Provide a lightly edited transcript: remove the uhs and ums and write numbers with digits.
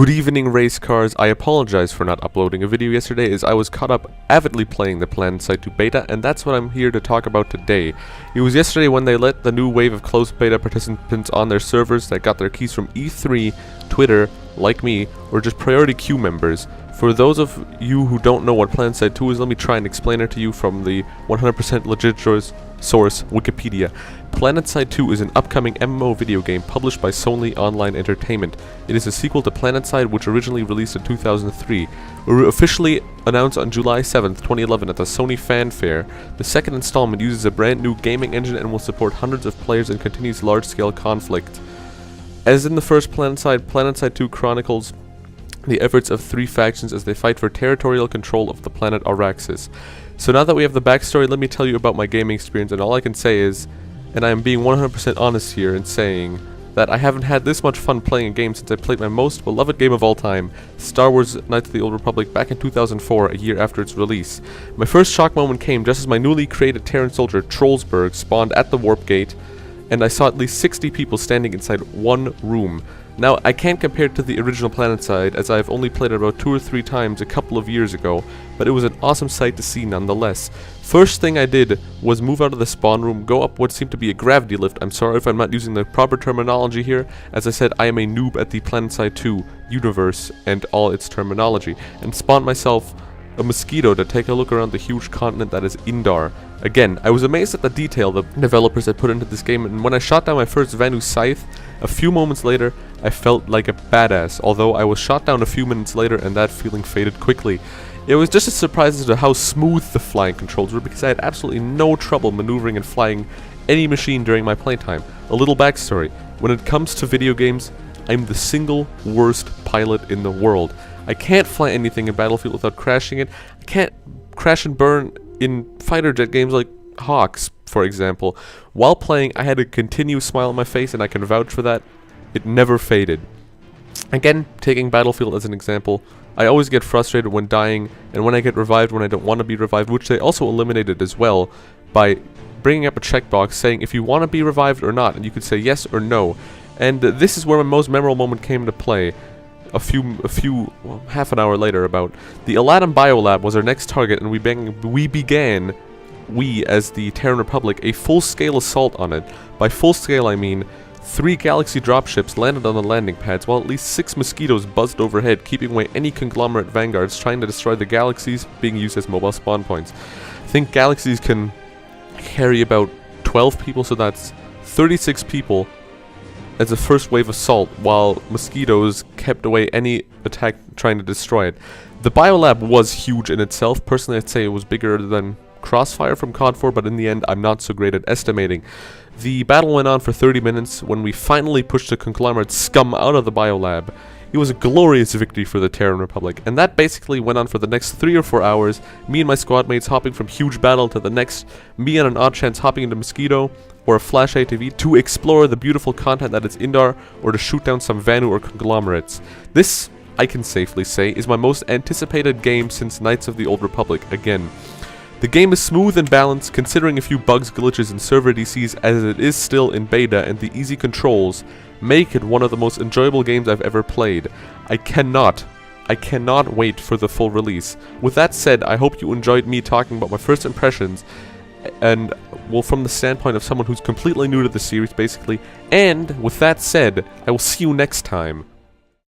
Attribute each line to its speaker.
Speaker 1: Good evening, race cars. I apologize for not uploading a video yesterday as I was caught up avidly playing the Planetside2 beta, and that's what I'm here to talk about today. It was yesterday when they let the new wave of closed beta participants on their servers that got their keys from E3, Twitter, like me, or just priority queue members. For those of you who don't know what Planetside2 is, let me try and explain it to you from the 100% legit source, Wikipedia. Planetside2 is an upcoming MMO video game published by Sony Online Entertainment. It is a sequel to Planetside, which originally released in 2003. It was officially announced on July 7th, 2011 at the Sony Fan Fair. The second installment uses a brand new gaming engine and will support hundreds of players and continues large-scale conflict. As in the first Planetside, Planetside2 chronicles the efforts of three factions as they fight for territorial control of the planet Araxis. So now that we have the backstory, let me tell you about my gaming experience, and all I can say is, and I am being 100% honest here in saying, that I haven't had this much fun playing a game since I played my most beloved game of all time, Star Wars Knights of the Old Republic, back in 2004, a year after its release. My first shock moment came just as my newly created Terran soldier, Trollsburg, spawned at the warp gate, and I saw at least 60 people standing inside one room. Now, I can't compare it to the original Planetside, as I have only played it about 2 or 3 times a couple of years ago, but it was an awesome sight to see nonetheless. First thing I did was move out of the spawn room, go up what seemed to be a gravity lift. I'm sorry if I'm not using the proper terminology here. As I said, I am a noob at the Planetside2 universe and all its terminology, and spawned myself a mosquito to take a look around the huge continent that is Indar. Again, I was amazed at the detail the developers had put into this game, and when I shot down my first Vanu scythe, a few moments later, I felt like a badass, although I was shot down a few minutes later and that feeling faded quickly. It was just a surprise as to how smooth the flying controls were, because I had absolutely no trouble maneuvering and flying any machine during my playtime. A little backstory: when it comes to video games, I'm the single worst pilot in the world. I can't fly anything in Battlefield without crashing it. I can't crash and burn in fighter jet games like Hawks, for example. While playing, I had a continuous smile on my face, and I can vouch for that. It never faded. Again, taking Battlefield as an example, I always get frustrated when dying, and when I get revived when I don't want to be revived, which they also eliminated as well by bringing up a checkbox saying if you want to be revived or not, and you could say yes or no. And this is where my most memorable moment came into play. Half an hour later about. The Aladdin Biolab was our next target, and we began, as the Terran Republic, a full-scale assault on it. By full-scale I mean 3 Galaxy dropships landed on the landing pads, while at least 6 mosquitoes buzzed overhead, keeping away any conglomerate vanguards trying to destroy the galaxies being used as mobile spawn points. I think galaxies can carry about 12 people, so that's 36 people as a first wave assault, while mosquitoes kept away any attack trying to destroy it. The Biolab was huge in itself. Personally, I'd say it was bigger than Crossfire from COD 4, but in the end, I'm not so great at estimating. The battle went on for 30 minutes when we finally pushed the conglomerate scum out of the Biolab. It was a glorious victory for the Terran Republic, and that basically went on for the next 3 or 4 hours, me and my squad mates hopping from huge battle to the next, me and an odd chance hopping into Mosquito or a Flash ATV to explore the beautiful content that is Indar, or to shoot down some Vanu or conglomerates. This, I can safely say, is my most anticipated game since Knights of the Old Republic again. The game is smooth and balanced, considering a few bugs, glitches, and server DCs as it is still in beta, and the easy controls make it one of the most enjoyable games I've ever played. I cannot wait for the full release. With that said, I hope you enjoyed me talking about my first impressions, and, well, from the standpoint of someone who's completely new to the series, basically. And, with that said, I will see you next time.